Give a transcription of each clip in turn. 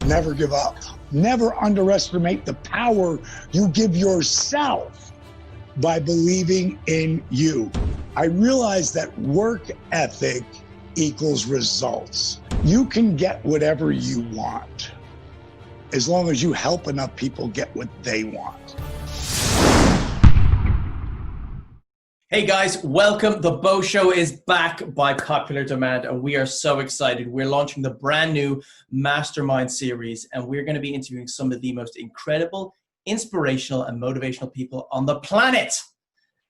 Never give up. Never underestimate the power you give yourself by believing in you. I realize that work ethic equals results. You can get whatever you want as long as you help enough people get what they want. Hey guys, welcome. The Bo Show is back by popular demand, and we are so excited. We're launching the brand new Mastermind series, and we're going to be interviewing some of the most incredible, inspirational, and motivational people on the planet.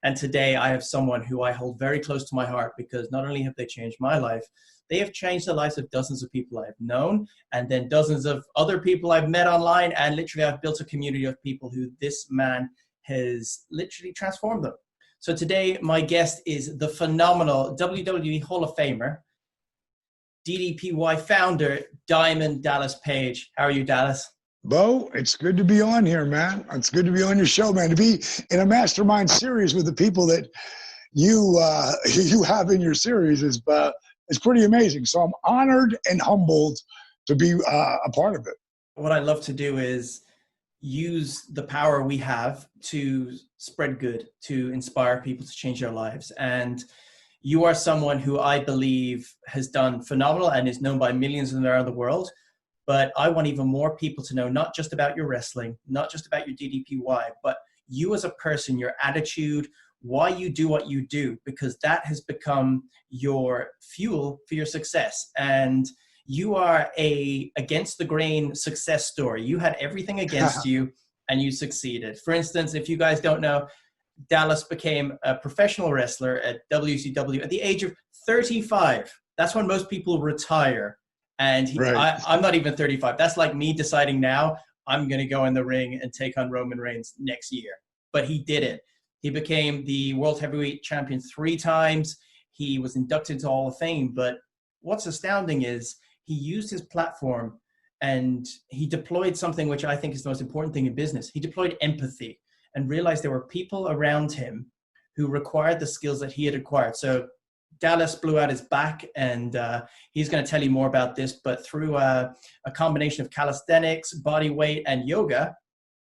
And today I have someone who I hold very close to my heart, because not only have they changed my life, they have changed the lives of dozens of people I've known, and then dozens of other people I've met online, and literally I've built a community of people who this man has literally transformed them. So today, my guest is the phenomenal WWE Hall of Famer, DDPY founder, Diamond Dallas Page. How are you, Dallas? Bo, it's good to be on here, man. It's good to be on your show, man. To be in a mastermind series with the people that you have in your series is pretty amazing. So I'm honored and humbled to be a part of it. What I love to do is use the power we have to spread good, to inspire people to change their lives. And you are someone who I believe has done phenomenal and is known by millions around the world. But I want even more people to know not just about your wrestling, not just about your DDPY, but you as a person, your attitude, why you do what you do, because that has become your fuel for your success. And you are a against the grain success story. You had everything against you and you succeeded. For instance, if you guys don't know, Dallas became a professional wrestler at WCW at the age of 35. That's when most people retire. And I'm not even 35. That's like me deciding now I'm going to go in the ring and take on Roman Reigns next year. But he did it. He became the World Heavyweight Champion 3 times. He was inducted into Hall of Fame. But what's astounding is he used his platform and he deployed something which I think is the most important thing in business. He deployed empathy and realized there were people around him who required the skills that he had acquired. So Dallas blew out his back, and he's going to tell you more about this, but through a combination of calisthenics, body weight, and yoga,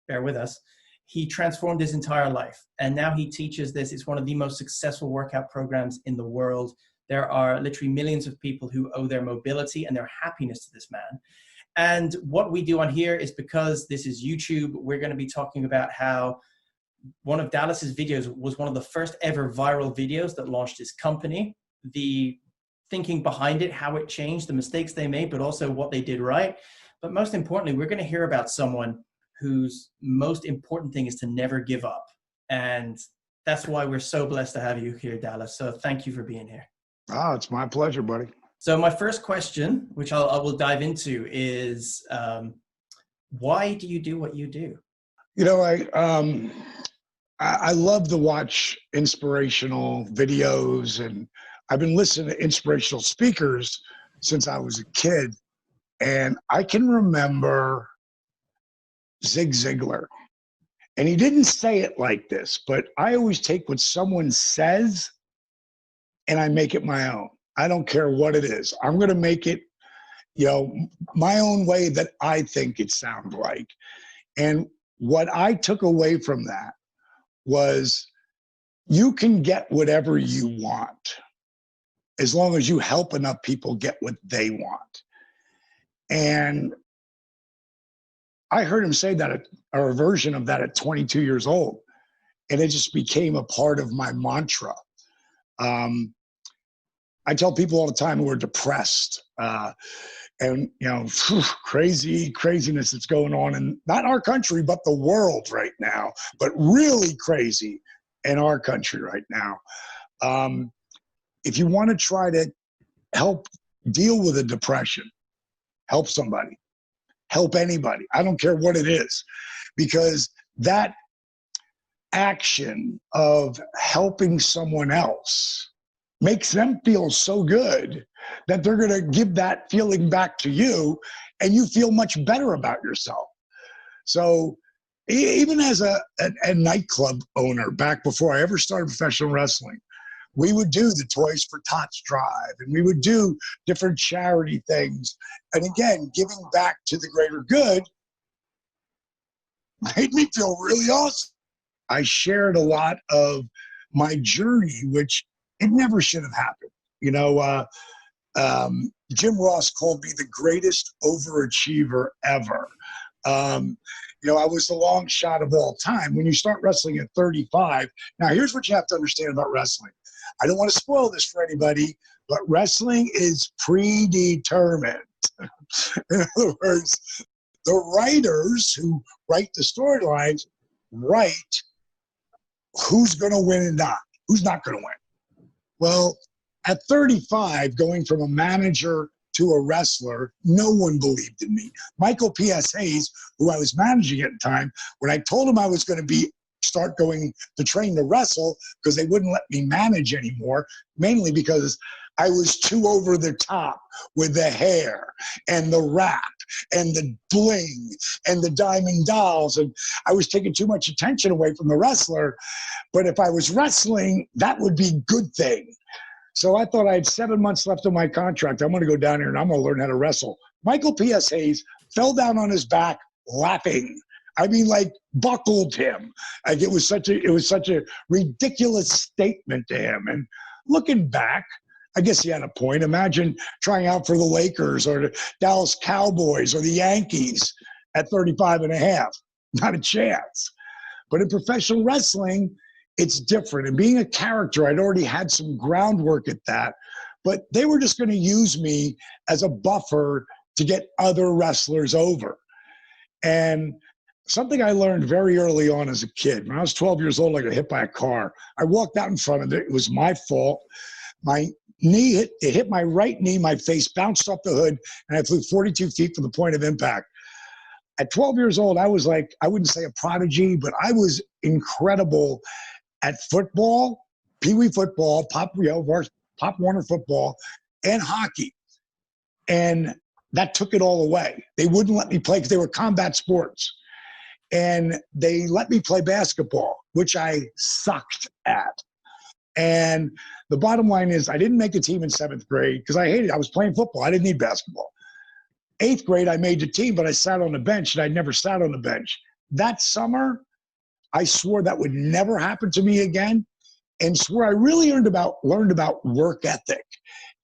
bear with us, he transformed his entire life. And now he teaches this. It's one of the most successful workout programs in the world. There are literally millions of people who owe their mobility and their happiness to this man. And what we do on here is, because this is YouTube, we're going to be talking about how one of Dallas's videos was one of the first ever viral videos that launched his company, the thinking behind it, how it changed, the mistakes they made, but also what they did right. But most importantly, we're going to hear about someone whose most important thing is to never give up. And that's why we're so blessed to have you here, Dallas. So thank you for being here. Oh, it's my pleasure, buddy. So my first question, which I will dive into, is why do you do what you do? You know, I love to watch inspirational videos, and I've been listening to inspirational speakers since I was a kid. And I can remember Zig Ziglar. And he didn't say it like this, but I always take what someone says and I make it my own. I don't care what it is. I'm going to make it, my own way that I think it sounds like. And what I took away from that was, you can get whatever you want as long as you help enough people get what they want. And I heard him say that, or a version of that, at 22 years old. And it just became a part of my mantra. I tell people all the time who are depressed and, craziness that's going on in not our country, but the world right now, but really crazy in our country right now. If you want to try to help deal with a depression, help somebody, help anybody. I don't care what it is, because that action of helping someone else makes them feel so good that they're going to give that feeling back to you, and you feel much better about yourself. So even as a nightclub owner, back before I ever started professional wrestling, we would do the Toys for Tots drive, and we would do different charity things. And again, giving back to the greater good made me feel really awesome. I shared a lot of my journey, which it never should have happened. You know, Jim Ross called me the greatest overachiever ever. You know, I was the long shot of all time. When you start wrestling at 35, now here's what you have to understand about wrestling. I don't want to spoil this for anybody, but wrestling is predetermined. In other words, the writers who write the storylines write who's going to win and not, who's not going to win. Well, at 35, going from a manager to a wrestler, no one believed in me. Michael P.S. Hayes, who I was managing at the time, when I told him I was going to start going to train to wrestle, because they wouldn't let me manage anymore, mainly because I was too over the top with the hair and the rap and the bling and the diamond dolls. And I was taking too much attention away from the wrestler. But if I was wrestling, that would be a good thing. So I thought I had 7 months left on my contract. I'm going to go down here and I'm going to learn how to wrestle. Michael P.S. Hayes fell down on his back laughing. I mean, like, buckled him. Like, it was such a ridiculous statement to him. And looking back, I guess he had a point. Imagine trying out for the Lakers or the Dallas Cowboys or the Yankees at 35 and a half. Not a chance. But in professional wrestling, it's different. And being a character, I'd already had some groundwork at that. But they were just going to use me as a buffer to get other wrestlers over. And something I learned very early on as a kid, when I was 12 years old, I got hit by a car. I walked out in front of it. It was my fault. My knee hit my right knee, my face bounced off the hood, and I flew 42 feet from the point of impact. At 12 years old, I was like, I wouldn't say a prodigy, but I was incredible at football, pee-wee football, Pop Warner football, and hockey. And that took it all away. They wouldn't let me play because they were combat sports. And they let me play basketball, which I sucked at. And the bottom line is I didn't make the team in 7th grade because I hated it. I was playing football. I didn't need basketball. 8th grade, I made the team, but I sat on the bench, and I never sat on the bench. That summer, I swore that would never happen to me again, and swore I really learned about work ethic.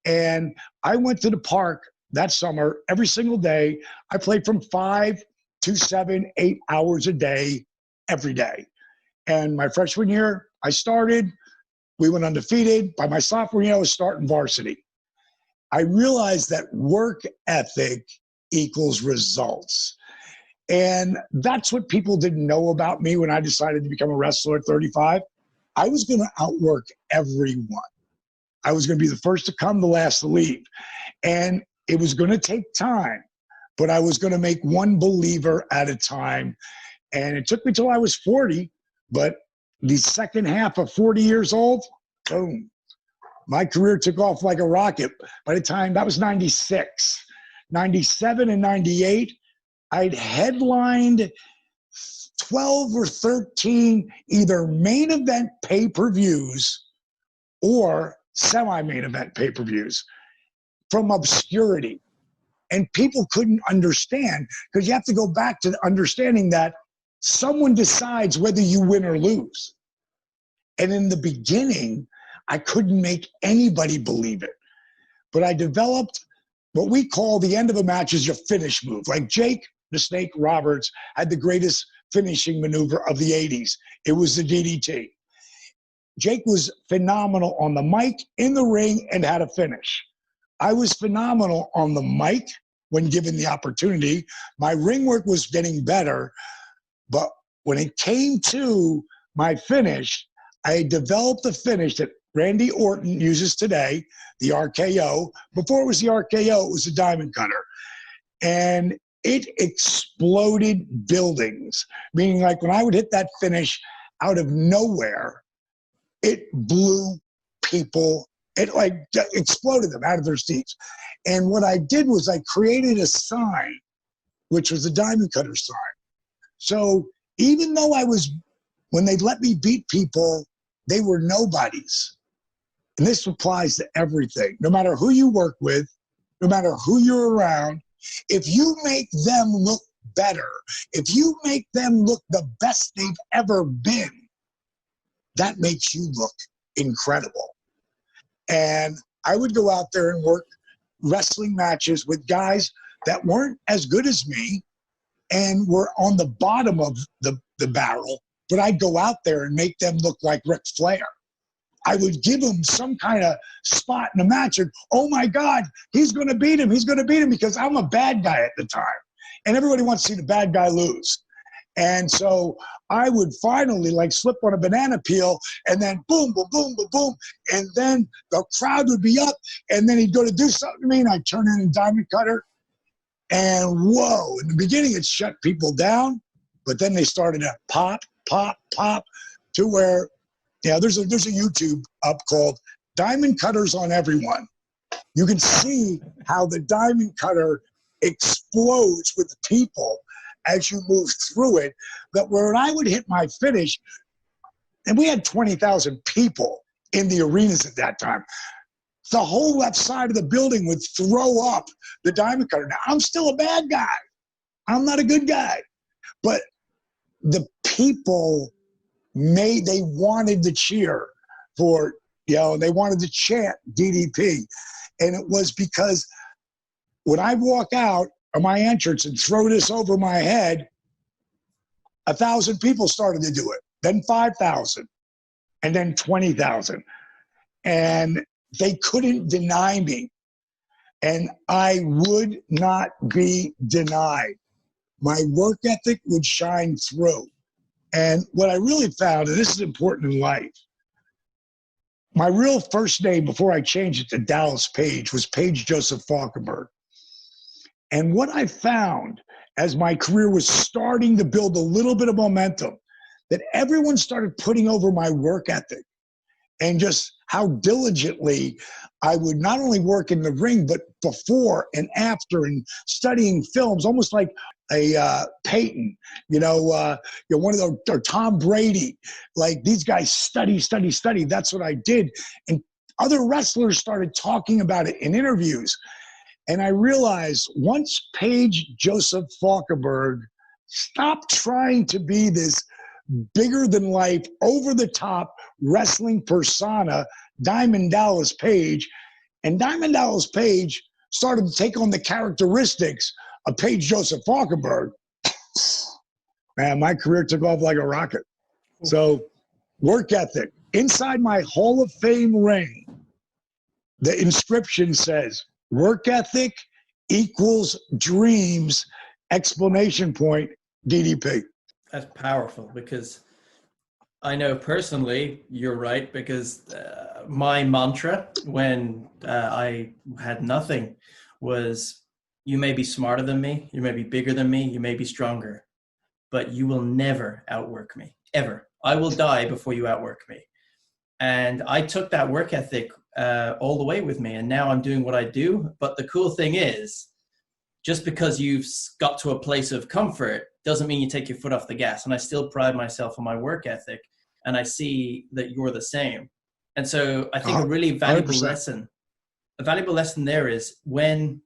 And I went to the park that summer every single day. I played from 5 to 7, 8 hours a day, every day. And my freshman year, I started. We went undefeated. By my sophomore year, I was starting varsity. I realized that work ethic equals results. And that's what people didn't know about me when I decided to become a wrestler at 35. I was going to outwork everyone. I was going to be the first to come, the last to leave. And it was going to take time, but I was going to make one believer at a time. And it took me till I was 40, but the second half of 40 years old, boom, my career took off like a rocket. By the time, that was 96. 97 and 98, I'd headlined 12 or 13 either main event pay-per-views or semi-main event pay-per-views from obscurity. And people couldn't understand, because you have to go back to understanding that someone decides whether you win or lose. And in the beginning, I couldn't make anybody believe it. But I developed what we call the end of a match is your finish move. Like Jake the Snake Roberts had the greatest finishing maneuver of the 80s. It was the DDT. Jake was phenomenal on the mic, in the ring, and had a finish. I was phenomenal on the mic when given the opportunity. My ring work was getting better, but when it came to my finish, I developed a finish that Randy Orton uses today, the RKO. Before it was the RKO, it was the Diamond Cutter. And it exploded buildings, meaning like when I would hit that finish out of nowhere, it blew people, it like exploded them out of their seats. And what I did was I created a sign, which was the Diamond Cutter sign. So even though when they let me beat people, they were nobodies. and this applies to everything, no matter who you work with, no matter who you're around, if you make them look better, if you make them look the best they've ever been, that makes you look incredible. And I would go out there and work wrestling matches with guys that weren't as good as me and were on the bottom of the barrel, but I'd go out there and make them look like Ric Flair. I would give him some kind of spot in a match and, oh my God, he's going to beat him. He's going to beat him because I'm a bad guy at the time. And everybody wants to see the bad guy lose. And so I would finally like slip on a banana peel and then boom, boom, boom, boom, boom. And then the crowd would be up and then he'd go to do something to me and I'd turn in a diamond cutter. And whoa, in the beginning it shut people down, but then they started to pop, pop, pop to where, there's a YouTube up called Diamond Cutters on Everyone. You can see how the diamond cutter explodes with people as you move through it, that when I would hit my finish, and we had 20,000 people in the arenas at that time, the whole left side of the building would throw up the diamond cutter. Now, I'm still a bad guy. I'm not a good guy. But the people they wanted to cheer for, they wanted to chant DDP. And it was because when I walk out of my entrance and throw this over my head, 1,000 people started to do it, then 5,000, and then 20,000. And they couldn't deny me. And I would not be denied. My work ethic would shine through. And what I really found, and this is important in life, my real first name before I changed it to Dallas Page was Page Joseph Falkenberg. And what I found as my career was starting to build a little bit of momentum, that everyone started putting over my work ethic and just how diligently I would not only work in the ring, but before and after, and studying films, almost like a Peyton, one of those, or Tom Brady. Like, these guys study. That's what I did. And other wrestlers started talking about it in interviews. And I realized once Page Joseph Falkenberg stopped trying to be this bigger than life, over the top wrestling persona, Diamond Dallas Page, and Diamond Dallas Page started to take on the characteristics of Page Joseph Falkenberg, man, my career took off like a rocket. So, work ethic. Inside my Hall of Fame ring, the inscription says, work ethic equals dreams, exclamation point, DDP. That's powerful, because I know personally you're right, because my mantra when I had nothing was, you may be smarter than me, you may be bigger than me, you may be stronger, but you will never outwork me, ever. I will die before you outwork me. And I took that work ethic all the way with me, and now I'm doing what I do. But the cool thing is, just because you've got to a place of comfort doesn't mean you take your foot off the gas. And I still pride myself on my work ethic, and I see that you're the same. And so I think a really valuable 100%. A valuable lesson there is when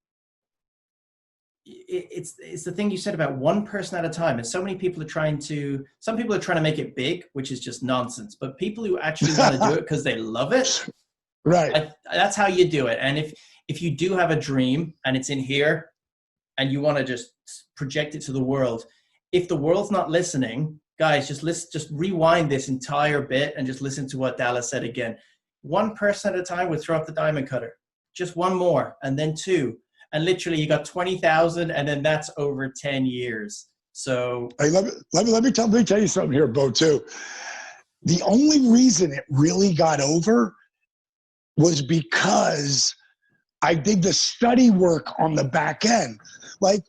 it's the thing you said about one person at a time. And so many people are some people are trying to make it big, which is just nonsense. But people who actually want to do it because they love it, right? That's how you do it. And if you do have a dream and it's in here, and you want to just project it to the world, if the world's not listening, guys, just rewind this entire bit and just listen to what Dallas said again. One person at a time would throw up the diamond cutter. Just one more, and then two. And literally you got 20,000, and then that's over 10 years. So hey, let me tell you something here, Bo, too. The only reason it really got over was because I did the study work on the back end. Like,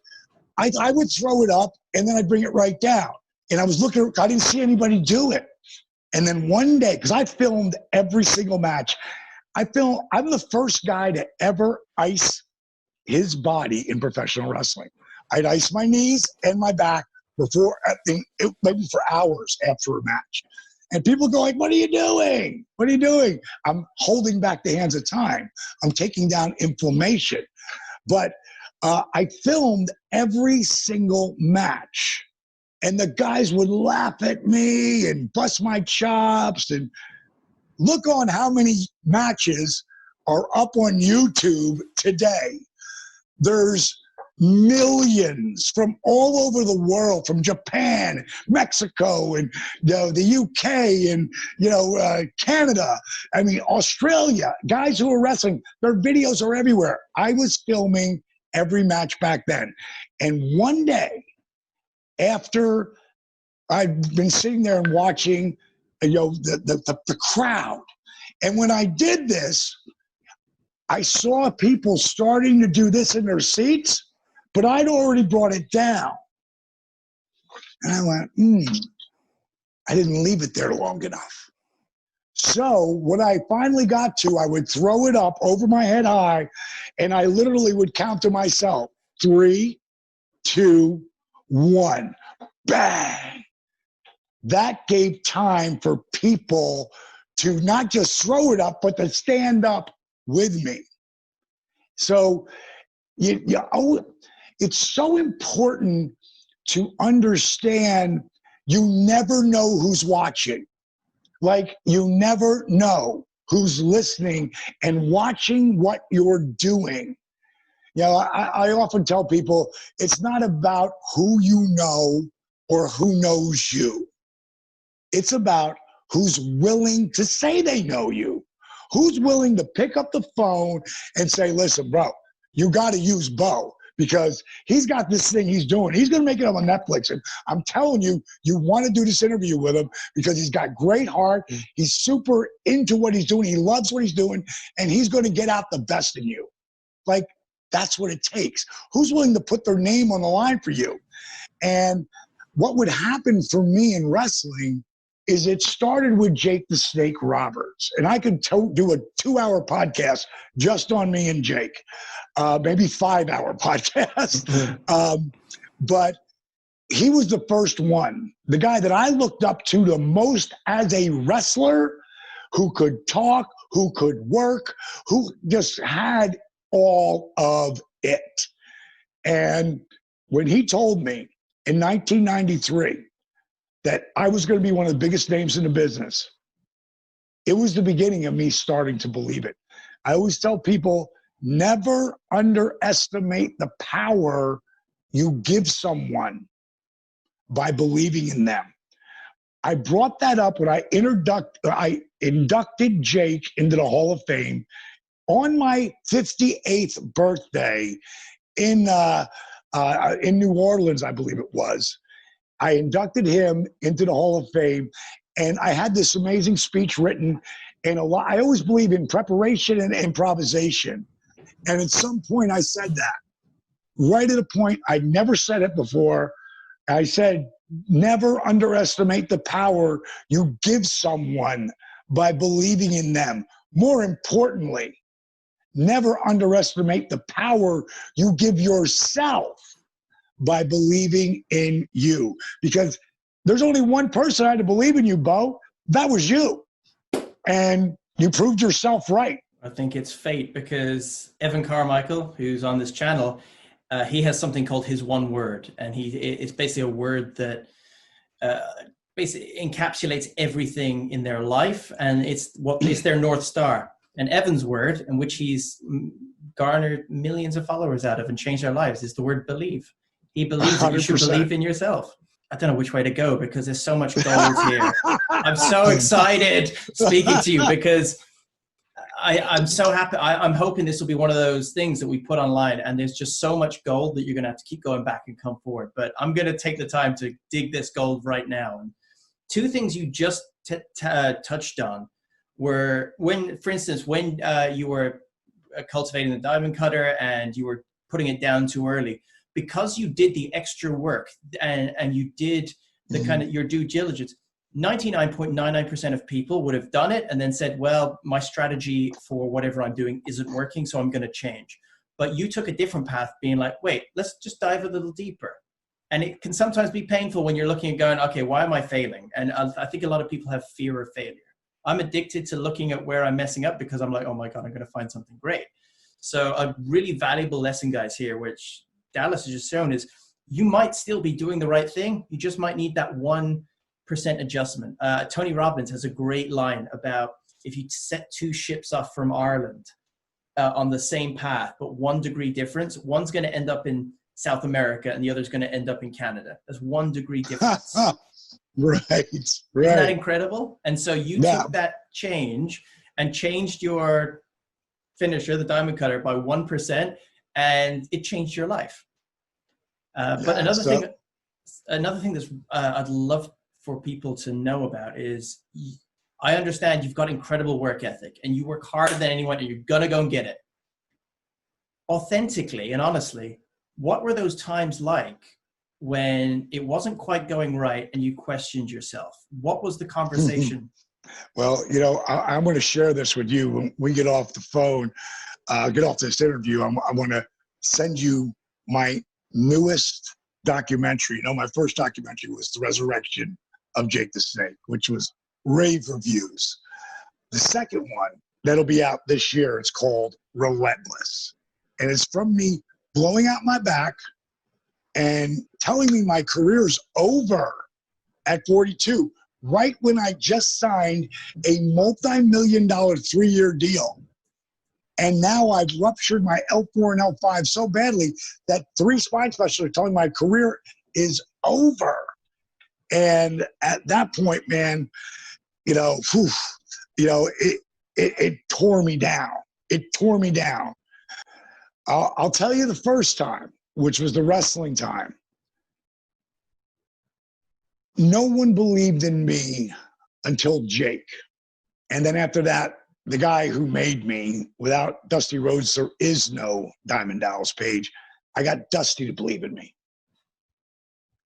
I would throw it up and then I'd bring it right down. And I was looking, I didn't see anybody do it. And then one day, because I filmed every single match, I'm the first guy to ever ice his body in professional wrestling. I'd ice my knees and my back before, maybe for hours after a match. And people go like, what are you doing? What are you doing? I'm holding back the hands of time. I'm taking down inflammation. But I filmed every single match. And the guys would laugh at me and bust my chops. And look on how many matches are up on YouTube today. There's millions from all over the world, from Japan, Mexico, and the UK, and Canada. I mean, Australia. Guys who are wrestling, their videos are everywhere. I was filming every match back then, and one day, after I'd been sitting there and watching, the crowd, and when I did this, I saw people starting to do this in their seats, but I'd already brought it down. And I went, I didn't leave it there long enough. So when I finally got to, I would throw it up over my head high, and I literally would count to myself, 3, 2, 1, bang. That gave time for people to not just throw it up, but to stand up with me. So it's so important to understand you never know who's watching. Like, you never know who's listening and watching what you're doing. I often tell people it's not about who you know or who knows you. It's about who's willing to say they know you. Who's willing to pick up the phone and say, listen, bro, you got to use Bo because he's got this thing he's doing. He's going to make it up on Netflix. And I'm telling you, you want to do this interview with him because he's got great heart. He's super into what he's doing. He loves what he's doing. And he's going to get out the best in you. Like, that's what it takes. Who's willing to put their name on the line for you? And what would happen for me in wrestling is it started with Jake the Snake Roberts. And I could do a 2-hour podcast just on me and Jake, maybe 5-hour podcast. But he was the first one, the guy that I looked up to the most as a wrestler, who could talk, who could work, who just had all of it. And when he told me in 1993 that I was going to be one of the biggest names in the business, it was the beginning of me starting to believe it. I always tell people, never underestimate the power you give someone by believing in them. I brought that up when I inducted Jake into the Hall of Fame on my 58th birthday in New Orleans, I believe it was. I inducted him into the Hall of Fame, and I had this amazing speech written. And I always believe in preparation and improvisation. And at some point, I said that. Right at a point, I'd never said it before. I said, never underestimate the power you give someone by believing in them. More importantly, never underestimate the power you give yourself by believing in you. Because there's only one person I had to believe in you, Bo. That was you. And you proved yourself right. I think it's fate, because Evan Carmichael, who's on this channel, he has something called his one word. And it's basically a word that basically encapsulates everything in their life. And it's their North Star. And Evan's word, in which he's garnered millions of followers out of and changed their lives, is the word believe. He believes that you should believe in yourself. I don't know which way to go because there's so much gold here. I'm so excited speaking to you because I'm so happy. I'm hoping this will be one of those things that we put online, and there's just so much gold that you're going to have to keep going back and come forward. But I'm going to take the time to dig this gold right now. And two things you just touched on were for instance, when you were cultivating the diamond cutter and you were putting it down too early, because you did the extra work and you did the kind of your due diligence, 99.99% of people would have done it and then said, well, my strategy for whatever I'm doing isn't working, so I'm going to change. But you took a different path, being like, wait, let's just dive a little deeper. And it can sometimes be painful when you're looking and going, okay, why am I failing? And I think a lot of people have fear of failure. I'm addicted to looking at where I'm messing up because I'm like, oh my God, I'm going to find something great. So a really valuable lesson, guys, here, which Dallas has just shown, is you might still be doing the right thing. You just might need that 1% adjustment. Tony Robbins has a great line about if you set two ships off from Ireland on the same path, but 1 degree difference, one's going to end up in South America and the other's going to end up in Canada. There's 1 degree difference. Right. Isn't that incredible? And so you took that change and changed your finisher, the diamond cutter, by 1%, and it changed your life. But another thing that's I'd love for people to know about is, I understand you've got incredible work ethic and you work harder than anyone and you're gonna go and get it. Authentically and honestly, what were those times like when it wasn't quite going right and you questioned yourself? What was the conversation? Well, you know, I'm going to share this with you when we get off the phone, get off this interview. I want to send you my newest documentary. You know, my first documentary was The Resurrection of Jake the Snake, which was rave reviews. The second one that'll be out this year, it's called Relentless. And it's from me blowing out my back and telling me my career's over at 42, right when I just signed a multi-million-dollar 3-year deal. And now I've ruptured my L4 and L5 so badly that 3 spine specialists are telling my career is over. And at that point, man, you know, it tore me down. It tore me down. I'll tell you the first time, which was the wrestling time. No one believed in me until Jake. And then after that, the guy who made me, without Dusty Rhodes, there is no Diamond Dallas Page. I got Dusty to believe in me.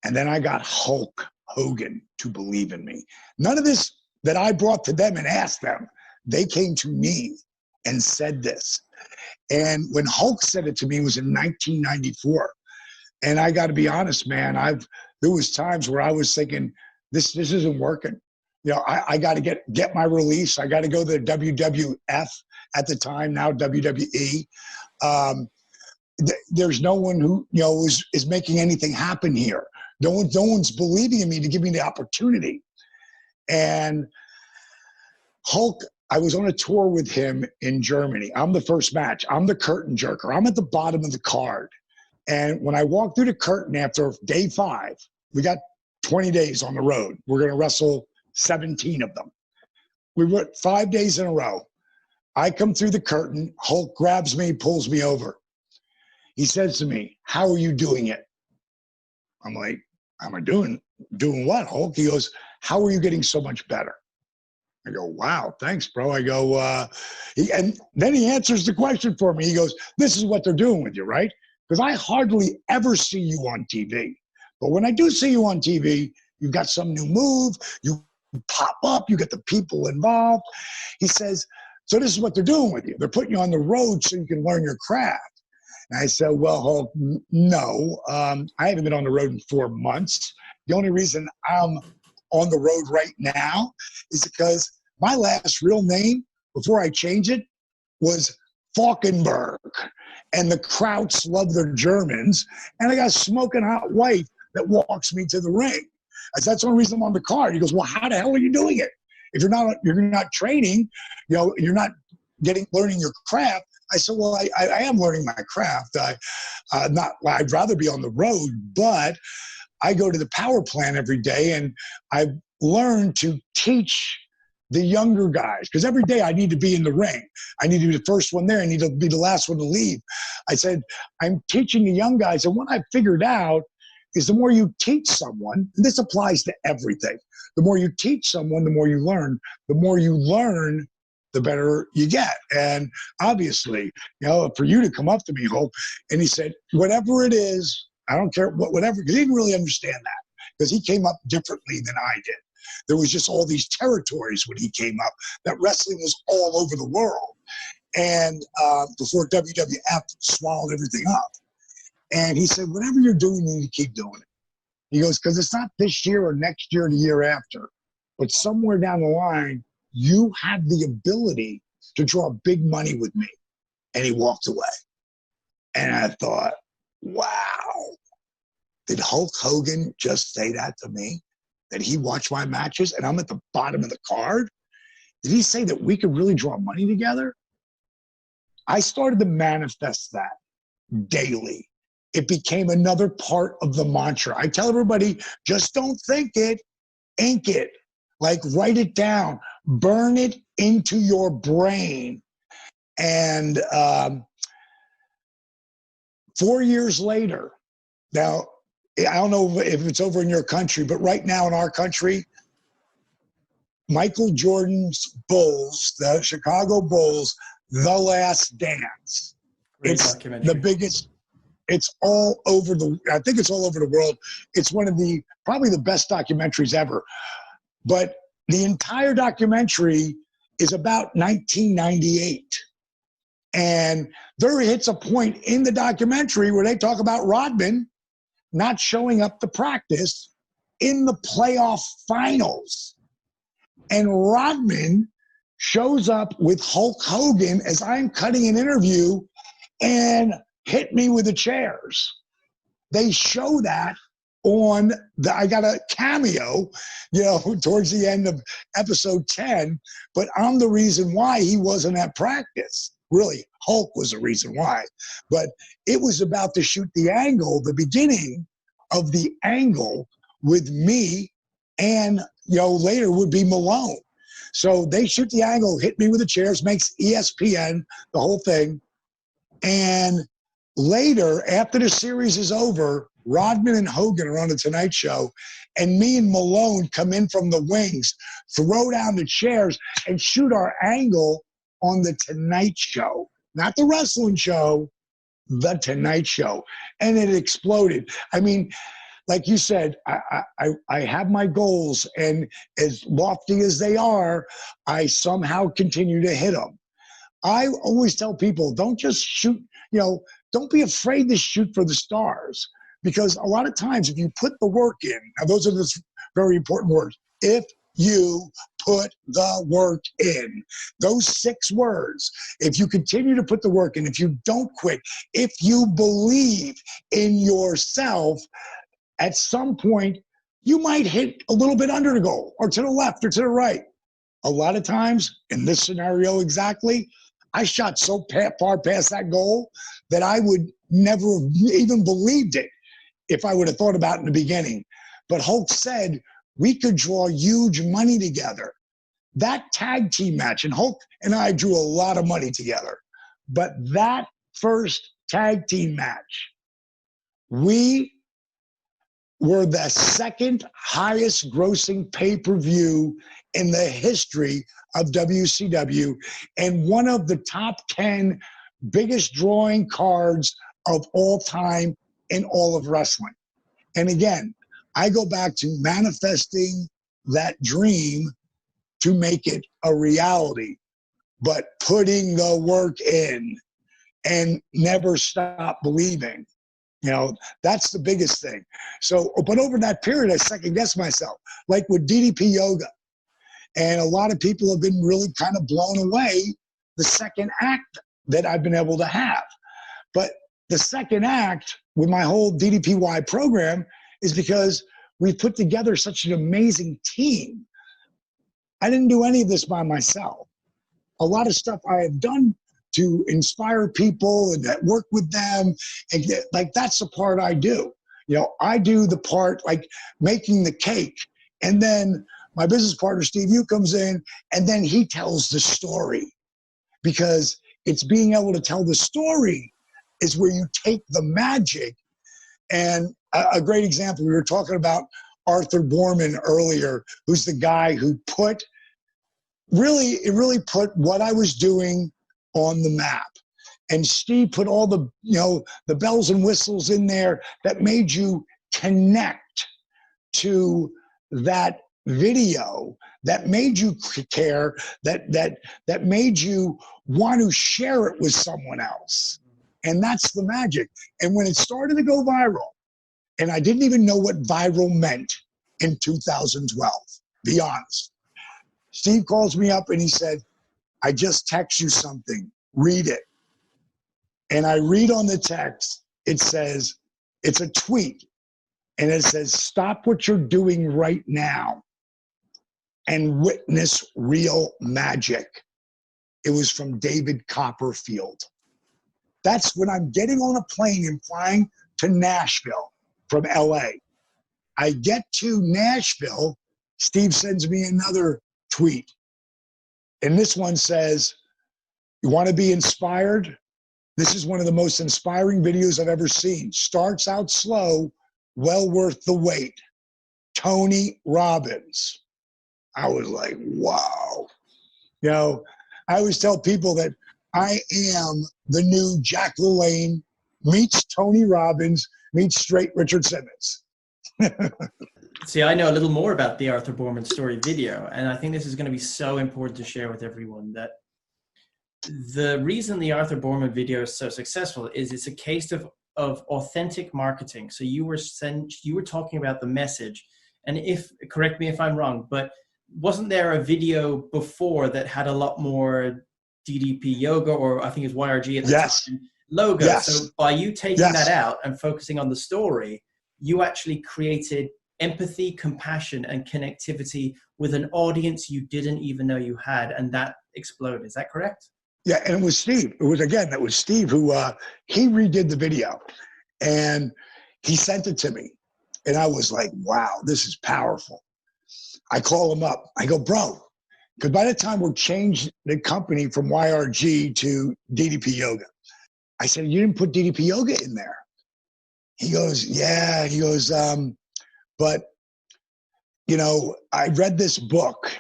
And then I got Hulk Hogan to believe in me. None of this that I brought to them and asked them. They came to me and said this. And when Hulk said it to me, it was in 1994. And I got to be honest, man, there was times where I was thinking, this isn't working. You know, I got to get my release. I got to go to the WWF at the time, now WWE. There's no one who, you know, is making anything happen here. No one's believing in me to give me the opportunity. And Hulk, I was on a tour with him in Germany. I'm the first match. I'm the curtain jerker. I'm at the bottom of the card. And when I walked through the curtain after day 5, we got 20 days on the road. We're going to wrestle 17 of them. We went 5 days in a row. I come through the curtain. Hulk grabs me, pulls me over. He says to me, "How are you doing it?" I'm like, "Am I doing what, Hulk?" He goes, "How are you getting so much better?" I go, "Wow, thanks, bro." I go, and then he answers the question for me. He goes, "This is what they're doing with you, right? Because I hardly ever see you on TV. But when I do see you on TV, you've got some new move, you pop up, you get the people involved." He says, "So this is what they're doing with you. They're putting you on the road so you can learn your craft." And I said, "Well, Hulk, no. I haven't been on the road in 4 months. The only reason I'm on the road right now is because my last real name, before I changed it, was Falkenberg. And the Krauts love their Germans. And I got a smoking hot wife that walks me to the ring." I said, "That's the only reason I'm on the card." He goes, "Well, how the hell are you doing it? If you're not training, you know, you're not learning your craft." I said, "Well, I am learning my craft. I'd rather be on the road, but I go to the power plant every day and I've learned to teach the younger guys, because every day I need to be in the ring. I need to be the first one there. I need to be the last one to leave." I said, "I'm teaching the young guys. And what I figured out is the more you teach someone, and this applies to everything, the more you teach someone, the more you learn. The more you learn, the better you get." And obviously, you know, for you to come up to me, Hope, and he said, "Whatever it is, I don't care whatever," because he didn't really understand that, because he came up differently than I did. There was just all these territories when he came up, that wrestling was all over the world. And before WWF swallowed everything up. And he said, "Whatever you're doing, you need to keep doing it. He goes, because it's not this year or next year or the year after, but somewhere down the line, you have the ability to draw big money with me. And he walked away. And I thought, wow, did Hulk Hogan just say that to me? That he watched my matches and I'm at the bottom of the card? Did he say that we could really draw money together? I started to manifest that daily. It became another part of the mantra. I tell everybody, just don't think it, ink it. Like, write it down, burn it into your brain. And 4 years later, now, I don't know if it's over in your country, but right now in our country, Michael Jordan's Bulls, the Chicago Bulls, The Last Dance. It's the biggest. It's all over I think it's all over the world. It's one of probably the best documentaries ever. But the entire documentary is about 1998. And there hits a point in the documentary where they talk about Rodman not showing up to practice in the playoff finals. And Rodman shows up with Hulk Hogan as I'm cutting an interview and hit me with the chairs. They show that on I got a cameo, towards the end of episode 10, but I'm the reason why he wasn't at practice. Really, Hulk was the reason why. But it was about to shoot the angle, the beginning of the angle with me and, later would be Malone. So they shoot the angle, hit me with the chairs, makes ESPN, the whole thing. And later, after the series is over, Rodman and Hogan are on the Tonight Show, and me and Malone come in from the wings, throw down the chairs, and shoot our angle on the Tonight Show. Not the wrestling show, the Tonight Show. And it exploded. I mean, like you said, I have my goals, and as lofty as they are, I somehow continue to hit them. I always tell people, don't just shoot, don't be afraid to shoot for the stars. Because a lot of times, if you put the work in, now those are the very important words, if you put the work in, those 6 words, if you continue to put the work in, if you don't quit, if you believe in yourself, at some point, you might hit a little bit under the goal, or to the left, or to the right. A lot of times, in this scenario exactly, I shot so far past that goal that I would never have even believed it if I would have thought about it in the beginning. But Hulk said we could draw huge money together. That tag team match, and Hulk and I drew a lot of money together, but that first tag team match, we were the second highest grossing pay-per-view in the history of WCW, and one of the top 10 biggest drawing cards of all time in all of wrestling. And again, I go back to manifesting that dream to make it a reality, but putting the work in and never stop believing. That's the biggest thing. So, but over that period, I second-guessed myself, like with DDP Yoga. And a lot of people have been really kind of blown away the second act that I've been able to have. But the second act with my whole DDPY program is because we put together such an amazing team. I didn't do any of this by myself. A lot of stuff I have done to inspire people and work with them, and like that's the part I do. I do the part like making the cake, and then my business partner Steve Yu comes in, and then he tells the story, because it's being able to tell the story is where you take the magic. And a great example, we were talking about Arthur Borman earlier, who's the guy who really put what I was doing on the map. And Steve put all the, the bells and whistles in there that made you connect to that video, that made you care, that made you want to share it with someone else. And that's the magic. And when it started to go viral, And I didn't even know what viral meant in 2012, be honest. Steve calls me up and he said, I just text you something, read it. And I read on the text, it says, it's a tweet. And it says, stop what you're doing right now and witness real magic. It was from David Copperfield. That's when I'm getting on a plane and flying to Nashville from LA. I get to Nashville, Steve sends me another tweet. And this one says, you want to be inspired? This is one of the most inspiring videos I've ever seen. Starts out slow, well worth the wait. Tony Robbins. I was like, wow. You know, I always tell people that I am the new Jack LaLanne meets Tony Robbins meets straight Richard Simmons. See, I know a little more about the Arthur Borman story video, and I think this is going to be so important to share with everyone, that the reason the Arthur Borman video is so successful is it's a case of authentic marketing. So you were talking about the message, and correct me if I'm wrong, but wasn't there a video before that had a lot more DDP yoga, or I think it's YRG at the time, logo? Yes. So by you taking that out and focusing on the story, you actually created empathy, compassion, and connectivity with an audience you didn't even know you had, and that exploded. Is that correct? Yeah, and it was Steve. It was Steve who, he redid the video, and he sent it to me. And I was like, wow, this is powerful. I call him up. I go, bro, because by the time we changed the company from YRG to DDP Yoga, I said, you didn't put DDP Yoga in there. He goes, yeah. He goes, but, you know, I read this book,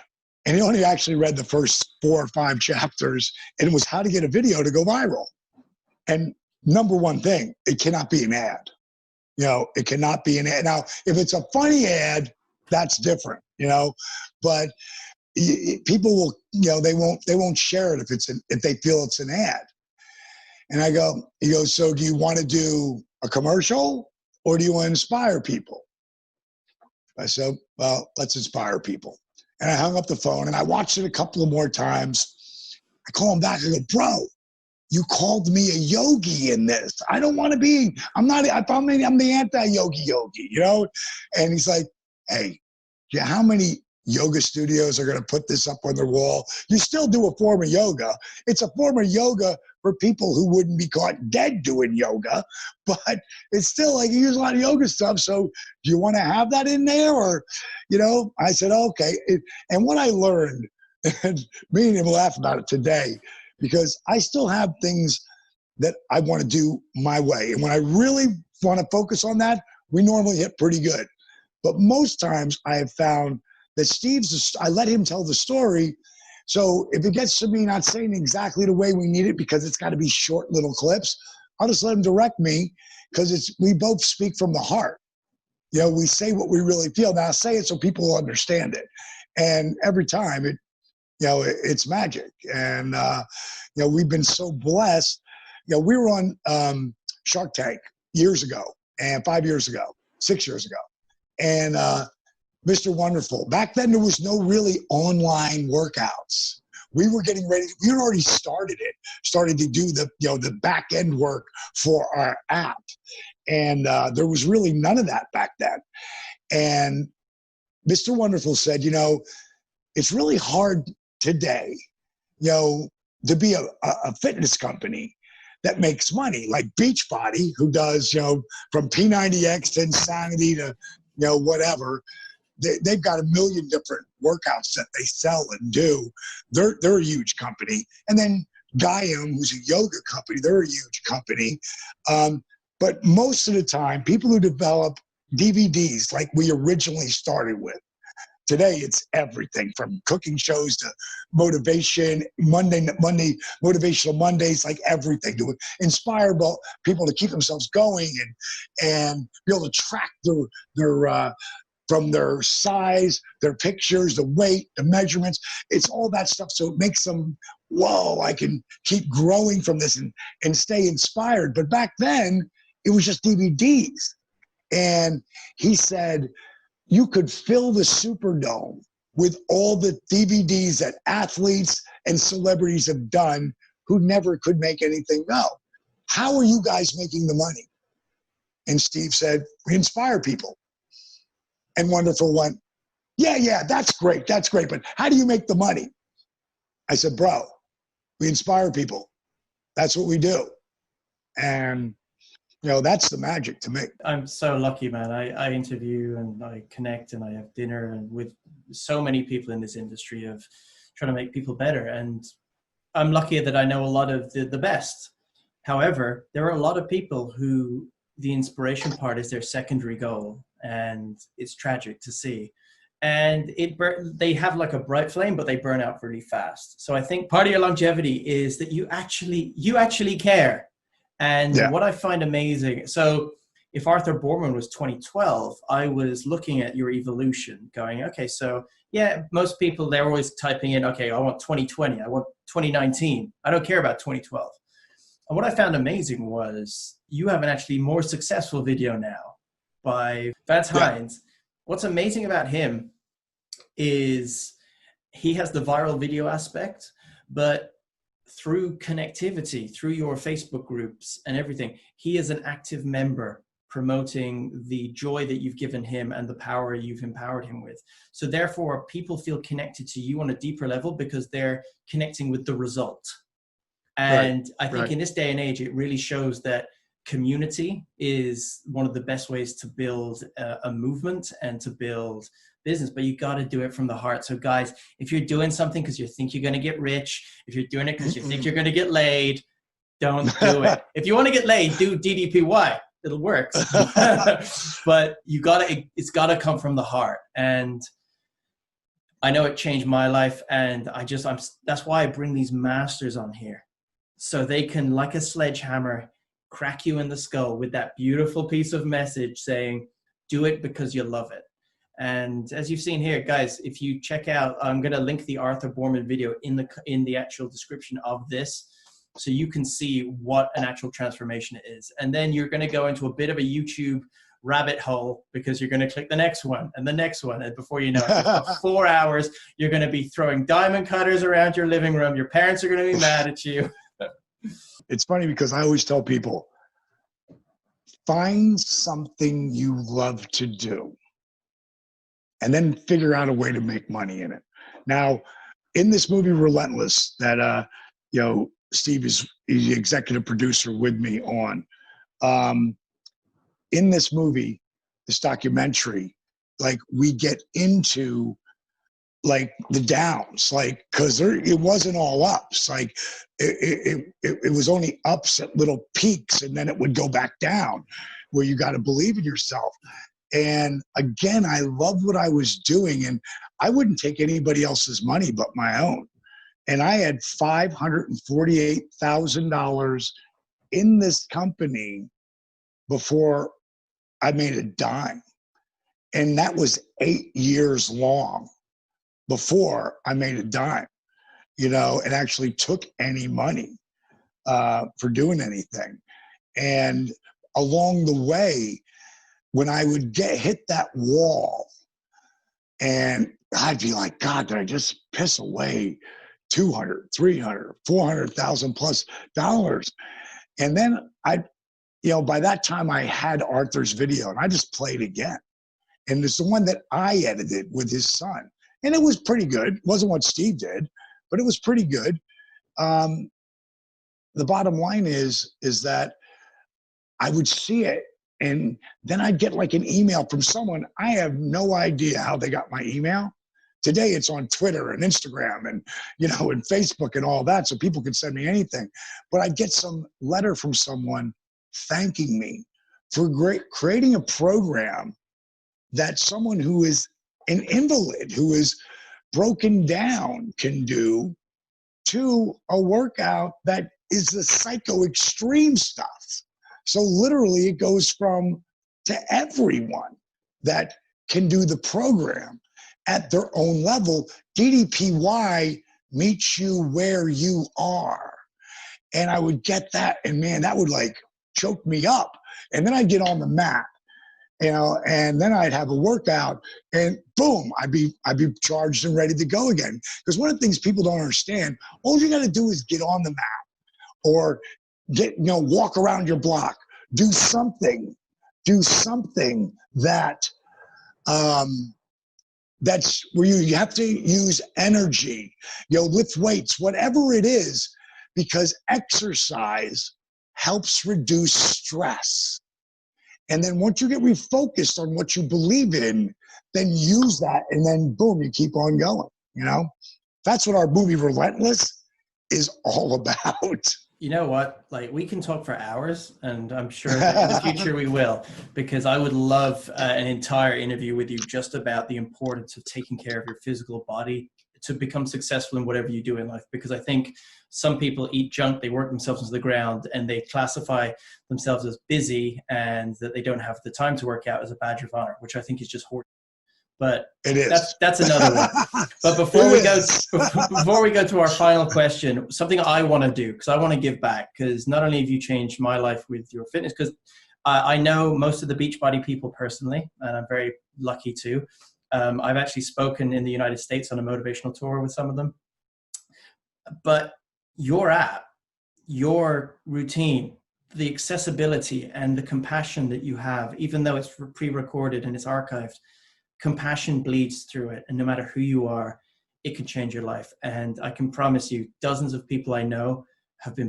and he only actually read the first 4 or 5 chapters, and it was how to get a video to go viral. And number one thing, it cannot be an ad. You know, it cannot be an ad. Now, if it's a funny ad, that's different, you know, but people will, you know, they won't share it if they feel it's an ad. And he goes, so do you want to do a commercial, or do you want to inspire people? I said, well, let's inspire people. And I hung up the phone, and I watched it a couple of more times. I call him back. I go, bro, you called me a yogi in this. I don't want to be, I'm the anti-yogi, you know? And he's like, hey, yeah, how many yoga studios are going to put this up on their wall? You still do a form of yoga. It's a form of yoga for people who wouldn't be caught dead doing yoga, but it's still like you use a lot of yoga stuff. So do you want to have that in there? Or, you know, I said, okay. And what I learned, and me and him laugh about it today, because I still have things that I want to do my way. And when I really want to focus on that, we normally hit pretty good. But most times I have found that I let him tell the story. So if it gets to me not saying exactly the way we need it, because it's got to be short little clips, I'll just let him direct me, because we both speak from the heart. You know, we say what we really feel. Now I say it so people will understand it. And every time it's magic. And, you know, we've been so blessed. You know, we were on Shark Tank years ago, and 5 years ago, 6 years ago. And Mr. Wonderful, back then there was no really online workouts. We were getting ready. We had already started to do the back end work for our app. And there was really none of that back then. And Mr. Wonderful said, you know, it's really hard today, you know, to be a fitness company that makes money, like Beachbody, who does, you know, from P90X to Insanity to, you know, whatever. They've got a million different workouts that they sell and do. They're a huge company. And then Gaiam, who's a yoga company, they're a huge company. But most of the time, people who develop DVDs like we originally started with, today it's everything from cooking shows to motivation, motivational Mondays, like everything to inspire people to keep themselves going and be able to track their from their size, their pictures, the weight, the measurements. It's all that stuff. So it makes them, whoa, I can keep growing from this and stay inspired. But back then, it was just DVDs. And he said, you could fill the Superdome with all the DVDs that athletes and celebrities have done who never could make anything go. How are you guys making the money? And Steve said, we inspire people. And Wonderful went, yeah, that's great, but how do you make the money? I said, bro, we inspire people. That's what we do. And, you know, that's the magic to me. I'm so lucky, man. I interview and I connect and I have dinner and with so many people in this industry of trying to make people better. And I'm lucky that I know a lot of the best. However, there are a lot of people who the inspiration part is their secondary goal, and it's tragic to see. And they have like a bright flame, but they burn out really fast. So I think part of your longevity is that you actually care. And what I find amazing, so if Arthur Boorman was 2012, I was looking at your evolution going, okay, so yeah, most people, they're always typing in, okay, I want 2020, I want 2019. I don't care about 2012. And what I found amazing was you have an actually more successful video now by Vance Hines. What's amazing about him is he has the viral video aspect, but through connectivity, through your Facebook groups and everything, he is an active member promoting the joy that you've given him and the power you've empowered him with. So therefore, people feel connected to you on a deeper level because they're connecting with the result. And I think in this day and age, it really shows that community is one of the best ways to build a movement and to build business, but you got to do it from the heart. So guys, if you're doing something because you think you're going to get rich, if you're doing it because you think you're going to get laid, don't do it. If you want to get laid, do DDPY. It'll work. But it's got to come from the heart. And I know it changed my life, and that's why I bring these masters on here, so they can, like a sledgehammer, crack you in the skull with that beautiful piece of message saying, do it because you love it. And as you've seen here, guys, if you check out, I'm going to link the Arthur Boorman video in the actual description of this, so you can see what an actual transformation is. And then you're going to go into a bit of a YouTube rabbit hole because you're going to click the next one and the next one. And before you know it, for 4 hours, you're going to be throwing diamond cutters around your living room. Your parents are going to be mad at you. It's funny because I always tell people, find something you love to do and then figure out a way to make money in it. Now, in this movie Relentless that Steve is the executive producer with me on, in this movie, this documentary, like we get into like the downs, like, cause it wasn't all ups. Like it was only ups at little peaks, and then it would go back down, where you got to believe in yourself. And again, I loved what I was doing, and I wouldn't take anybody else's money but my own. And I had $548,000 in this company before I made a dime. And that was 8 years long before I made a dime, and actually took any money for doing anything. And along the way, when I would hit that wall, and I'd be like, God, did I just piss away 200, 300, 400,000 plus dollars? And then by that time I had Arthur's video, and I just played again. And it's the one that I edited with his son. And it was pretty good. It wasn't what Steve did, but it was pretty good. The bottom line is that I would see it, and then I'd get like an email from someone. I have no idea how they got my email. Today it's on Twitter and Instagram and, and Facebook and all that, so people can send me anything. But I'd get some letter from someone thanking me for creating a program that someone who is an invalid, who is broken down, can do, to a workout that is the psycho extreme stuff. So literally it goes to everyone that can do the program at their own level. DDPY meets you where you are. And I would get that, and man, that would like choke me up. And then I'd get on the mat, you know, and then I'd have a workout and boom, I'd be charged and ready to go again. Because one of the things people don't understand, all you got to do is get on the mat or walk around your block, do something that, that's where you have to use energy, lift weights, whatever it is, because exercise helps reduce stress. And then once you get refocused on what you believe in, then use that, and then boom, you keep on going. That's what our movie Relentless is all about. You know what? Like, we can talk for hours, and I'm sure that in the future we will, because I would love an entire interview with you just about the importance of taking care of your physical body to become successful in whatever you do in life. Because I think some people eat junk, they work themselves into the ground, and they classify themselves as busy, and that they don't have the time to work out as a badge of honor, which I think is just horrible. But it is. That's another one. But before we go to our final question, something I want to do, because I want to give back, because not only have you changed my life with your fitness, because I know most of the Beachbody people personally, and I'm very lucky too. I've actually spoken in the United States on a motivational tour with some of them. But your app, your routine, the accessibility and the compassion that you have, even though it's pre-recorded and it's archived, compassion bleeds through it. And no matter who you are, it can change your life. And I can promise you, dozens of people I know have been